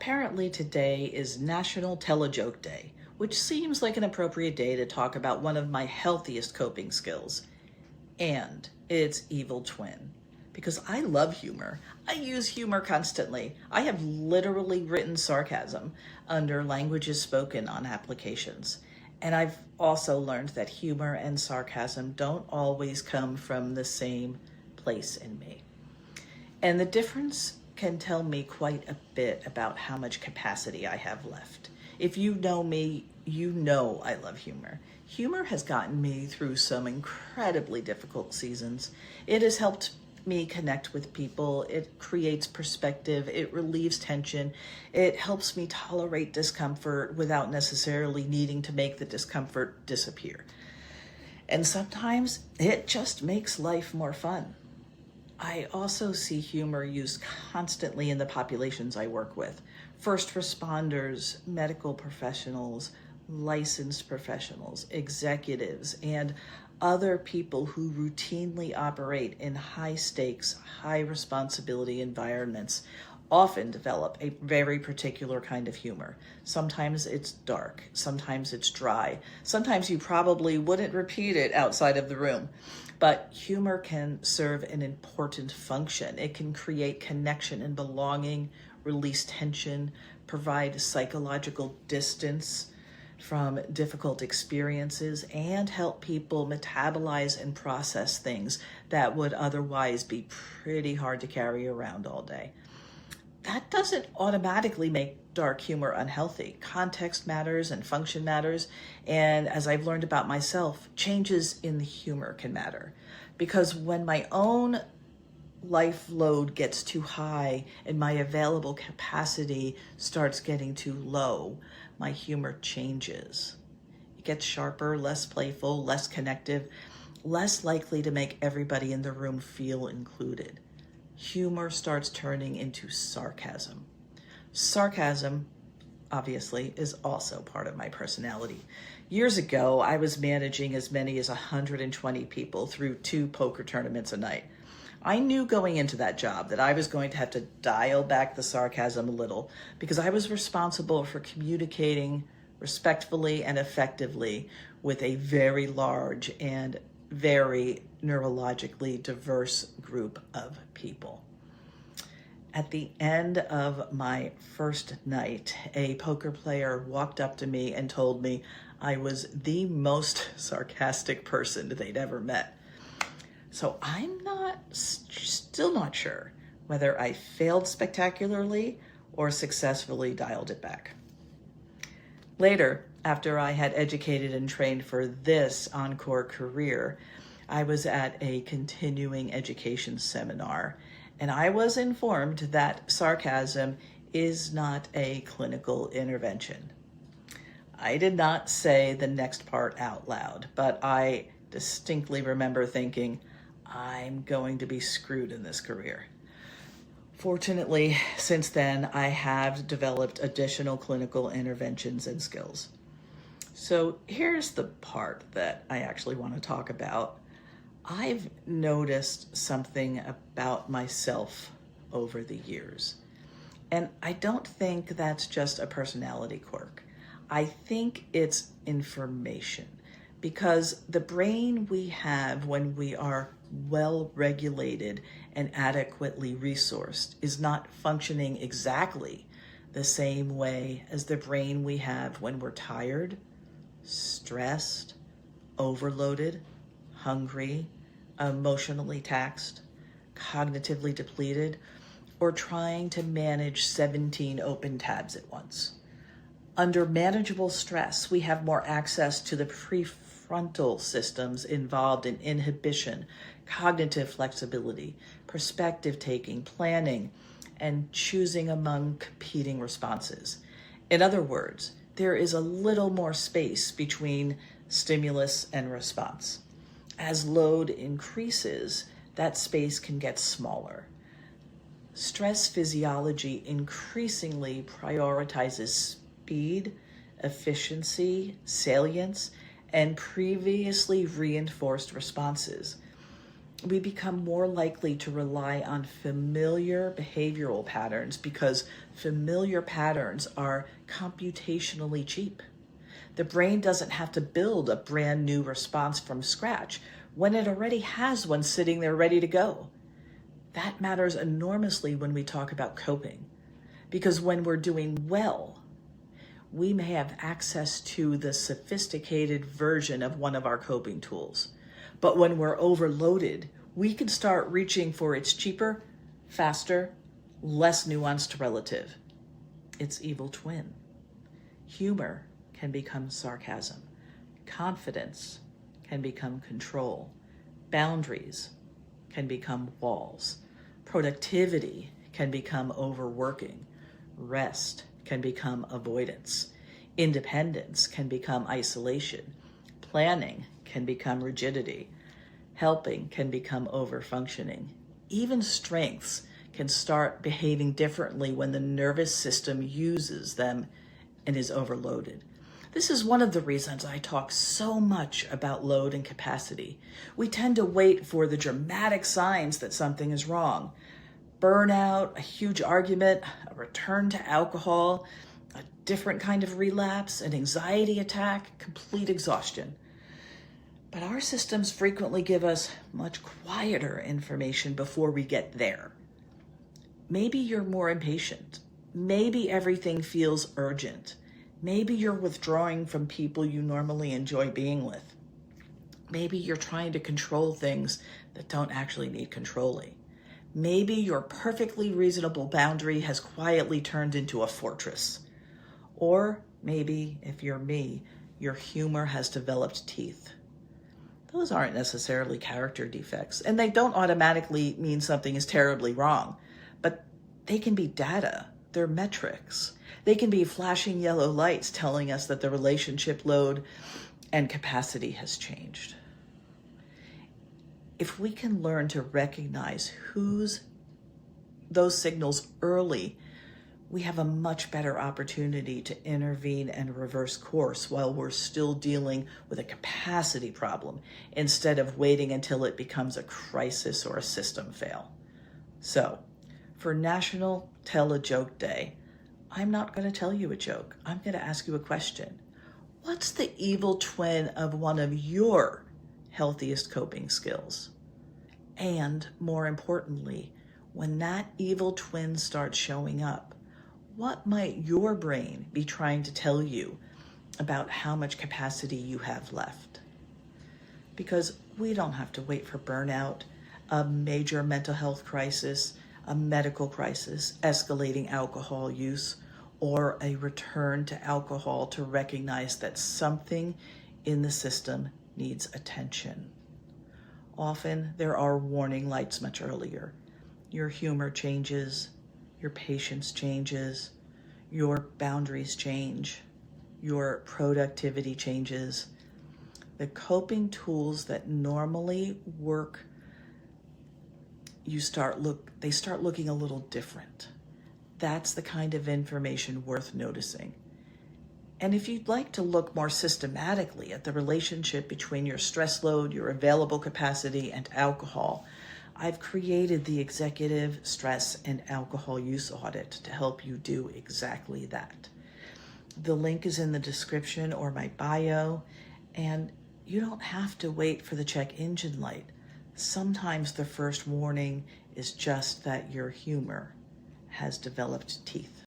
Apparently today is National Tell-a-Joke Day, which seems like an appropriate day to talk about one of my healthiest coping skills, and its evil twin. Because I love humor. I use humor constantly. I have literally written sarcasm under languages spoken on applications. And I've also learned that humor and sarcasm don't always come from the same place in me. And the difference can tell me quite a bit about how much capacity I have left. If you know me, you know I love humor. Humor has gotten me through some incredibly difficult seasons. It has helped me connect with people. It creates perspective. It relieves tension. It helps me tolerate discomfort without necessarily needing to make the discomfort disappear. And sometimes it just makes life more fun. I also see humor used constantly in the populations I work with. First responders, medical professionals, licensed professionals, executives, and other people who routinely operate in high stakes, high responsibility environments often develop a very particular kind of humor. Sometimes it's dark, sometimes it's dry, sometimes you probably wouldn't repeat it outside of the room. But humor can serve an important function. It can create connection and belonging, release tension, provide psychological distance from difficult experiences, and help people metabolize and process things that would otherwise be pretty hard to carry around all day. That doesn't automatically make dark humor unhealthy. Context matters and function matters. And as I've learned about myself, changes in the humor can matter. Because when my own life load gets too high and my available capacity starts getting too low, my humor changes. It gets sharper, less playful, less connective, less likely to make everybody in the room feel included. Humor starts turning into sarcasm. Sarcasm, obviously, is also part of my personality. Years ago, I was managing as many as 120 people through 2 poker tournaments a night. I knew going into that job that I was going to have to dial back the sarcasm a little because I was responsible for communicating respectfully and effectively with a very large and very neurologically diverse group of people. At the end of my first night, a poker player walked up to me and told me I was the most sarcastic person they'd ever met. So I'm still not sure whether I failed spectacularly or successfully dialed it back. Later, after I had educated and trained for this encore career, I was at a continuing education seminar, and I was informed that sarcasm is not a clinical intervention. I did not say the next part out loud, but I distinctly remember thinking, I'm going to be screwed in this career. Fortunately, since then, I have developed additional clinical interventions and skills. So here's the part that I actually want to talk about. I've noticed something about myself over the years, and I don't think that's just a personality quirk. I think it's information, because the brain we have when we are well regulated and adequately resourced is not functioning exactly the same way as the brain we have when we're tired, stressed, overloaded, hungry, emotionally taxed, cognitively depleted, or trying to manage 17 open tabs at once. Under manageable stress, we have more access to the prefrontal systems involved in inhibition, cognitive flexibility, perspective taking, planning, and choosing among competing responses. In other words, there is a little more space between stimulus and response. As load increases, that space can get smaller. Stress physiology increasingly prioritizes speed, efficiency, salience, and previously reinforced responses. We become more likely to rely on familiar behavioral patterns because familiar patterns are computationally cheap. The brain doesn't have to build a brand new response from scratch when it already has one sitting there ready to go. That matters enormously when we talk about coping, because when we're doing well, we may have access to the sophisticated version of one of our coping tools. But when we're overloaded, we can start reaching for its cheaper, faster, less nuanced relative. Its evil twin. Humor can become sarcasm. Confidence can become control. Boundaries can become walls. Productivity can become overworking. Rest can become avoidance. Independence can become isolation. Planning can become rigidity. Helping can become overfunctioning. Even strengths can start behaving differently when the nervous system uses them and is overloaded. This is one of the reasons I talk so much about load and capacity. We tend to wait for the dramatic signs that something is wrong. Burnout, a huge argument, a return to alcohol, a different kind of relapse, an anxiety attack, complete exhaustion. But our systems frequently give us much quieter information before we get there. Maybe you're more impatient. Maybe everything feels urgent. Maybe you're withdrawing from people you normally enjoy being with. Maybe you're trying to control things that don't actually need controlling. Maybe your perfectly reasonable boundary has quietly turned into a fortress. Or maybe, if you're me, your humor has developed teeth. Those aren't necessarily character defects, and they don't automatically mean something is terribly wrong, but they can be data. They're metrics. They can be flashing yellow lights telling us that the relationship load and capacity has changed. If we can learn to recognize those signals early, we have a much better opportunity to intervene and reverse course while we're still dealing with a capacity problem instead of waiting until it becomes a crisis or a system fail. So, for National Tell a Joke Day, I'm not going to tell you a joke. I'm going to ask you a question. What's the evil twin of one of your healthiest coping skills? And more importantly, when that evil twin starts showing up, what might your brain be trying to tell you about how much capacity you have left? Because we don't have to wait for burnout, a major mental health crisis, a medical crisis, escalating alcohol use, or a return to alcohol to recognize that something in the system needs attention. Often there are warning lights much earlier. Your humor changes, your patience changes, your boundaries change, your productivity changes. The coping tools that normally work, they start looking a little different. That's the kind of information worth noticing. And if you'd like to look more systematically at the relationship between your stress load, your available capacity, and alcohol, I've created the Executive Stress and Alcohol Use Audit to help you do exactly that. The link is in the description or my bio, and you don't have to wait for the check engine light. Sometimes the first warning is just that your humor has developed teeth.